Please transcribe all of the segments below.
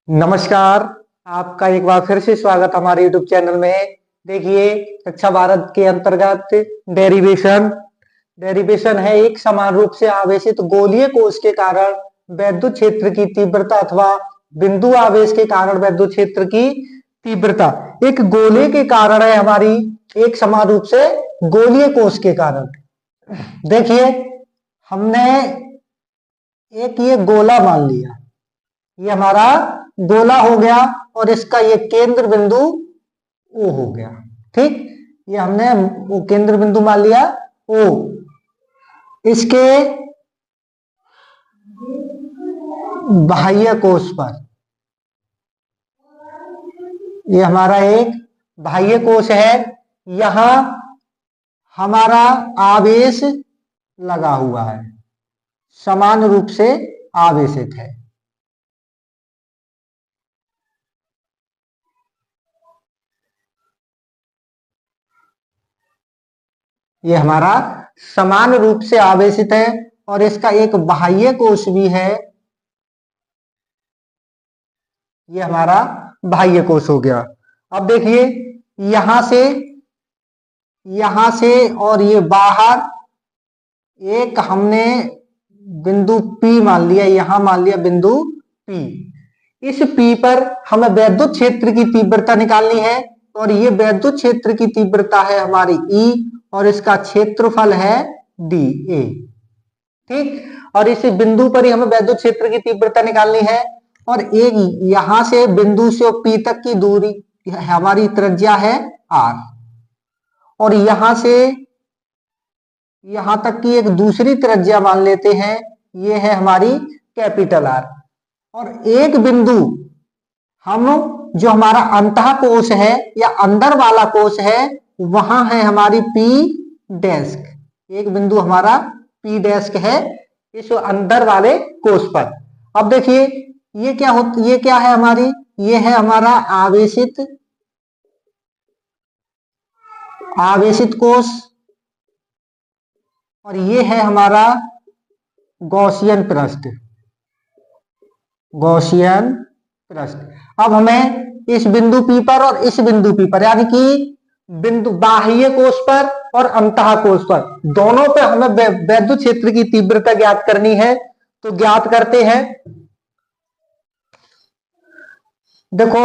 नमस्कार। आपका एक बार फिर से स्वागत हमारे यूट्यूब चैनल में। देखिए, कक्षा भारत के अंतर्गत डेरिवेशन डेरिवेशन है एक समान रूप से आवेशित गोलीय कोश के कारण वैद्युत क्षेत्र की तीव्रता अथवा बिंदु आवेश के कारण वैद्युत क्षेत्र की तीव्रता। एक गोले के कारण है हमारी, एक समान रूप से गोलीय कोश के कारण। देखिए, हमने एक ये गोला मान लिया, ये हमारा गोला हो गया और इसका ये केंद्र बिंदु ओ हो गया। ठीक, ये हमने वो केंद्र बिंदु मान लिया ओ। इसके बाह्य कोश पर, ये हमारा एक बाह्य कोश है, यहां हमारा आवेश लगा हुआ है, समान रूप से आवेशित है। ये हमारा समान रूप से आवेशित है और इसका एक बाह्य कोश भी है, ये हमारा बाह्य कोश हो गया। अब देखिए, यहां से और ये बाहर एक हमने बिंदु P मान लिया, यहां मान लिया बिंदु P। इस P पर हमें वैद्युत क्षेत्र की तीव्रता निकालनी है और ये वैद्युत क्षेत्र की तीव्रता है हमारी E और इसका क्षेत्रफल है dA। ठीक, और इस बिंदु पर ही हमें वैद्युत क्षेत्र की तीव्रता निकालनी है और एक यहां से बिंदु से P तक की दूरी हमारी त्रिज्या है R और यहां से यहां तक की एक दूसरी त्रिज्या मान लेते हैं, ये है हमारी कैपिटल R। और एक बिंदु हम जो हमारा अंतः कोश है या अंदर वाला कोश है, वहां है हमारी P डैश। एक बिंदु हमारा P डैश है इस अंदर वाले कोश पर। अब देखिए, ये क्या है हमारी, ये है हमारा आवेशित कोश और ये है हमारा गॉसियन पृष्ठ। अब हमें इस बिंदु P पर और इस बिंदु P पर, यानी कि बिंदु बाह्य कोश पर और अंतः कोश पर, दोनों पे हमें वैद्युत क्षेत्र की तीव्रता ज्ञात करनी है। तो ज्ञात करते हैं। देखो,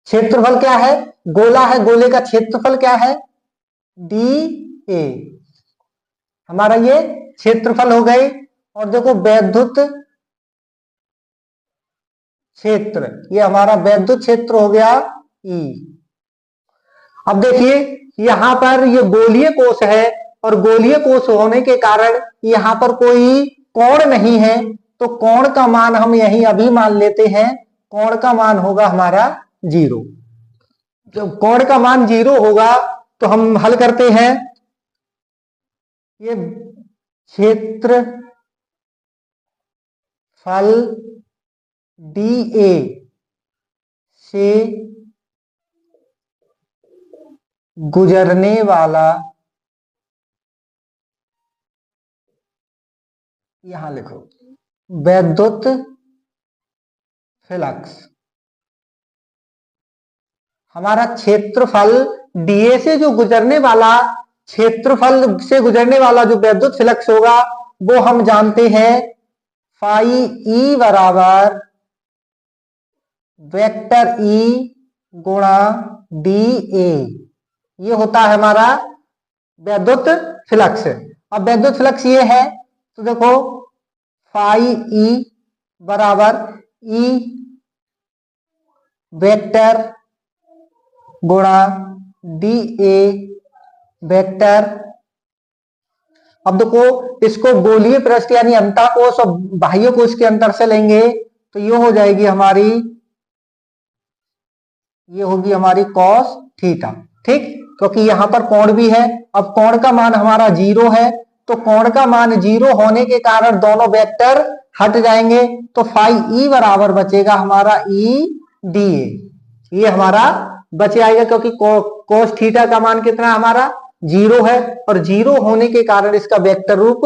क्षेत्रफल क्या है, गोला है, गोले का क्षेत्रफल क्या है dA। हमारा ये क्षेत्रफल हो गई। और देखो, वैद्युत क्षेत्र, ये हमारा वैद्युत क्षेत्र हो गया E। अब देखिए, यहां पर ये गोलीय कोश है और गोलीय कोश होने के कारण यहां पर कोई कोण नहीं है, तो कोण का मान हम यही अभी मान लेते हैं, कोण का मान होगा हमारा 0। जब कोण का मान 0 होगा तो हम हल करते हैं। ये क्षेत्रफल dA से गुजरने वाला, यहां लिखो, वैद्युत फ्लक्स। हमारा क्षेत्रफल dA से जो गुजरने वाला, क्षेत्रफल से गुजरने वाला जो वैद्युत फ्लक्स होगा, वो हम जानते हैं फाई E बराबर वेक्टर E गुणा dA। ये होता है हमारा वैद्युत फ्लक्स। अब वैद्युत फ्लक्स ये है, तो देखो फाई E बराबर E वेक्टर गुणा dA वेक्टर। अब देखो, इसको गोलीय पृष्ठ यानी अंतः कोश और बाह्य कोश के अंतर से लेंगे तो ये हो जाएगी हमारी, ये होगी हमारी cos थीटा। ठीक, क्योंकि यहां पर कोण भी है। अब कोण का मान हमारा 0 है, तो कोण का मान 0 होने के कारण दोनों वेक्टर हट जाएंगे, तो फाई E बराबर बचेगा हमारा E dA। ये हमारा बच जाएगा, क्योंकि cos थीटा का मान कितना हमारा 0 है और 0 होने के कारण इसका वेक्टर रूप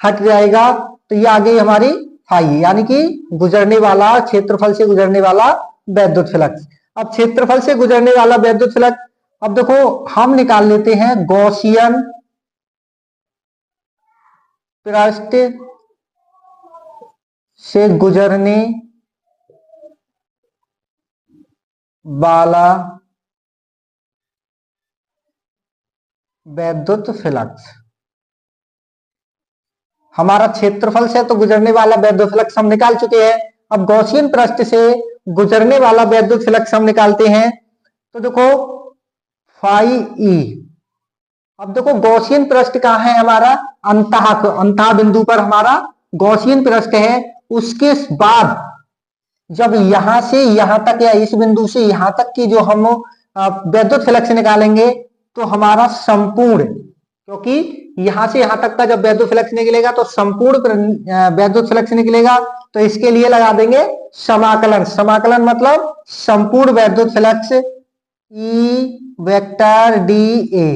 हट जाएगा तो ये आ गई हमारी फाई, यानी कि गुजरने वाला, क्षेत्रफल से गुजरने वाला वैद्युत फ्लक्स। अब क्षेत्रफल से गुजरने वाला वैद्युत फ्लक्स, अब देखो हम निकाल लेते हैं गॉसियन पृष्ठ से गुजरने वाला वैद्युत फ्लक्स। हमारा क्षेत्रफल से तो गुजरने वाला वैद्युत फ्लक्स हम निकाल चुके हैं, अब गॉसियन पृष्ठ से गुजरने वाला वैद्युत फ्लक्स हम निकालते हैं। तो देखो फाई ई, अब देखो गॉसियन पृष्ठ कहाँ है हमारा, अंतः बिंदु पर हमारा गॉसियन पृष्ठ है। उसके बाद जब यहां से यहां तक या इस बिंदु से यहां तक की जो हम वैद्युत फ्लक्स निकालेंगे तो हमारा संपूर्ण, क्योंकि यहां से यहां तक का जब वैद्युत फ्लक्स निकलेगा तो संपूर्ण वैद्युत फ्लक्स निकलेगा, तो इसके लिए लगा देंगे समाकलन। समाकलन मतलब संपूर्ण वैद्युत flux E vector D A,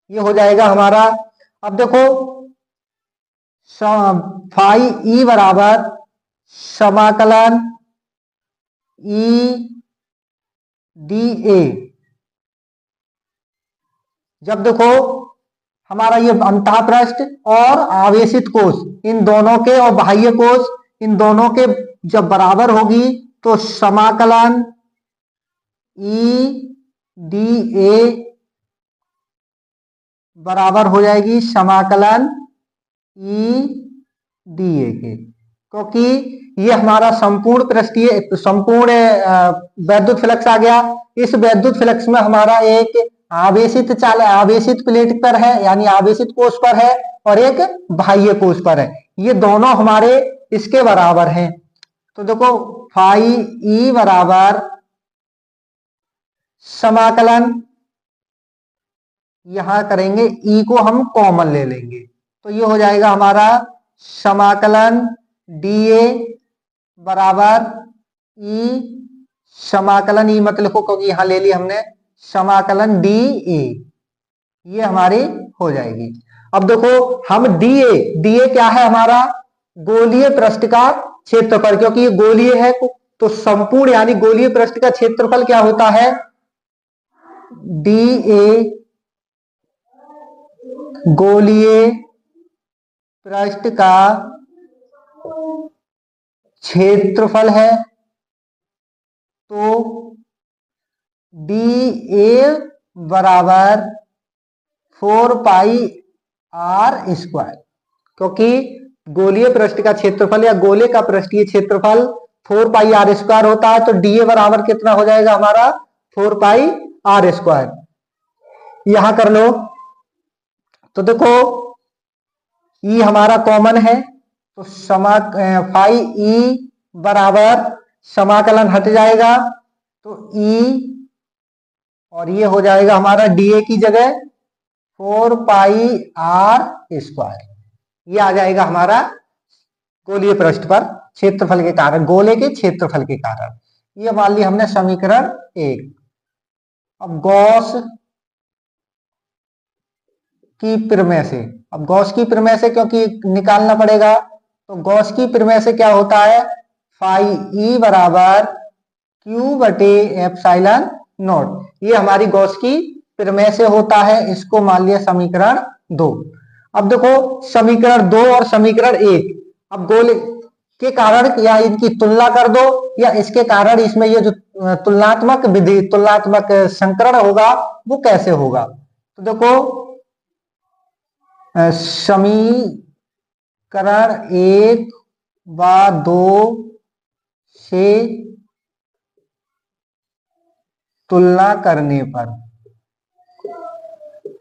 ये हो जाएगा हमारा। अब देखो फाई ई बराबर समाकलन ई डी ए। जब देखो हमारा ये अंतः पृष्ठ और आवेशित कोश, इन दोनों के और बाह्य कोश, इन दोनों के जब बराबर होगी तो समाकलन ई डी ए बराबर हो जाएगी समाकलन ई डी ए के, क्योंकि ये हमारा संपूर्ण पृष्ठीय संपूर्ण वैद्युत फ्लक्स आ गया। इस वैद्युत फ्लक्स में हमारा एक आवेशित प्लेट पर है, यानी आवेशित कोश पर है, और एक बाह्य कोश पर है। ये दोनों हमारे इसके बराबर हैं। तो देखो फाई ई बराबर समाकलन, यहां करेंगे ई को हम कॉमन ले लेंगे, तो ये हो जाएगा हमारा समाकलन डी ए बराबर ई, समाकलन ई मत लिखो क्योंकि यहां ले ली हमने, समाकलन डी ए, ये हमारी हो जाएगी। अब देखो हम डी ए क्या है हमारा, गोलीय पृष्ठ का क्षेत्रफल, क्योंकि ये गोलीय है तो संपूर्ण यानी गोलीय पृष्ठ का क्षेत्रफल क्या होता है, डी ए गोलीय पृष्ठ का क्षेत्रफल है, तो डी ए बराबर 4 पाई आर स्क्वायर, क्योंकि गोलीय पृष्ठ का क्षेत्रफल या गोले का पृष्ठीय क्षेत्रफल 4 पाई आर स्क्वायर होता है, तो डी ए बराबर कितना हो जाएगा हमारा 4 पाई आर स्क्वायर। यहां कर लो, तो देखो ई हमारा कॉमन है, तो फाई ई बराबर समाकलन हट जाएगा, तो ई और ये हो जाएगा हमारा डीए की जगह 4 पाई आर स्क्वायर, ये आ जाएगा हमारा गोलीय पृष्ठ पर क्षेत्रफल के कारण, गोले के क्षेत्रफल के कारण। ये मान ली हमने समीकरण 1। अब गॉस की प्रमेय से, अब गॉस की प्रमेय से क्योंकि निकालना पड़ेगा, तो गॉस की प्रमेय से क्या होता है, फाई ई बराबर क्यू बटे एप्सिलॉन नॉट, ये हमारी गॉस की प्रमेय से होता है। इसको मान लिया समीकरण 2। अब देखो समीकरण 2 और समीकरण 1, अब गोले के कारण या इनकी तुलना कर दो, या इसके कारण इसमें ये जो तुलनात्मक विधि, तुलनात्मक संकरण होगा वो कैसे होगा। तो देखो समीकरण 1 व 2 से तुलना करने पर,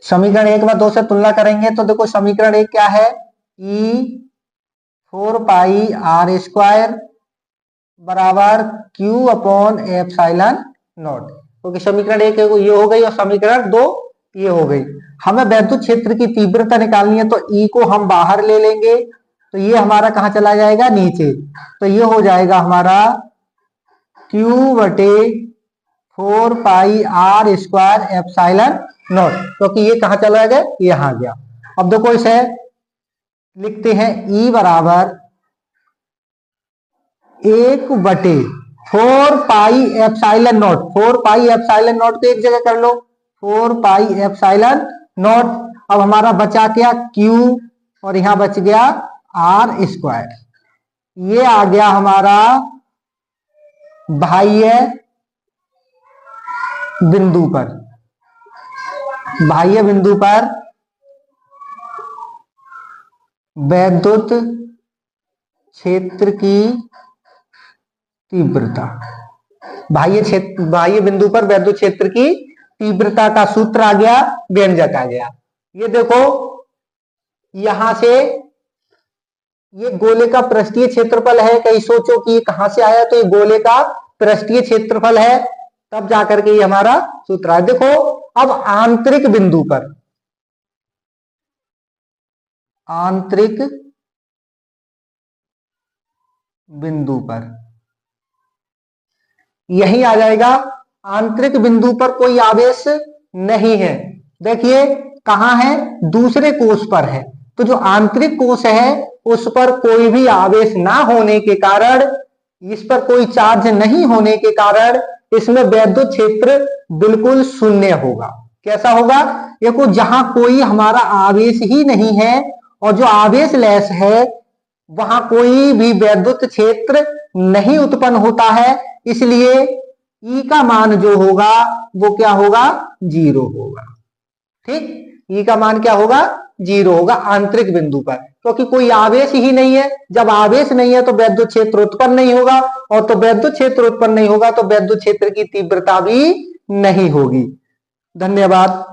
समीकरण 1 व 2 से तुलना करेंगे तो देखो समीकरण 1 क्या है, ई 4 पाई आर स्क्वायर बराबर क्यू अपॉन एप्सिलॉन नॉट, क्योंकि समीकरण 1 ये हो गई और समीकरण 2 ये हो गई। हमें वैद्युत क्षेत्र की तीव्रता निकालनी है, तो ई को हम बाहर ले लेंगे, तो ये हमारा कहां चला जाएगा, नीचे, तो ये हो जाएगा हमारा क्यू बटे 4 पाई आर स्क्वायर एप्सिलॉन नॉट, क्योंकि ये कहां चला गया, यहाँ गया। अब देखो इसे लिखते हैं E बराबर 1/4 pi epsilon not. 4 pi epsilon not को एक जगह कर लो, 4 पाई एप्सिलॉन नॉट। अब हमारा बचा क्या, Q, और यहां बच गया R²। ये आ गया हमारा बाह्य बिंदु पर, बाह्य बिंदु पर वैद्युत क्षेत्र की तीव्रता। बाह्य बिंदु पर वैद्युत क्षेत्र की तीव्रता का सूत्र आ गया, व्यंजक आ गया। ये देखो यहां से ये गोले का पृष्ठीय क्षेत्रफल है। कहीं सोचो कि ये कहां से आया, तो ये गोले का पृष्ठीय क्षेत्रफल है, तब जाकर के ये हमारा सूत्र है। देखो अब आंतरिक बिंदु पर, आंतरिक बिंदु पर यही आ जाएगा। आंतरिक बिंदु पर कोई आवेश नहीं है। देखिए कहां है, दूसरे कोष पर है। तो जो आंतरिक कोष है उस पर कोई भी आवेश ना होने के कारण, इस पर कोई चार्ज नहीं होने के कारण इसमें वैद्युत क्षेत्र बिल्कुल शून्य होगा। कैसा होगा, देखो जहां कोई हमारा आवेश ही नहीं है और जो आवेश लेस है वहां कोई भी वैद्युत क्षेत्र नहीं उत्पन्न होता है, इसलिए E का मान जो होगा वो क्या होगा, 0 होगा। ठीक, E का मान क्या होगा, 0 होगा आंतरिक बिंदु पर, क्योंकि कोई आवेश ही नहीं है। जब आवेश नहीं है तो वैद्युत क्षेत्र उत्पन्न नहीं होगा, और तो वैद्युत क्षेत्र उत्पन्न नहीं होगा तो वैद्युत क्षेत्र की तीव्रता भी नहीं होगी। धन्यवाद।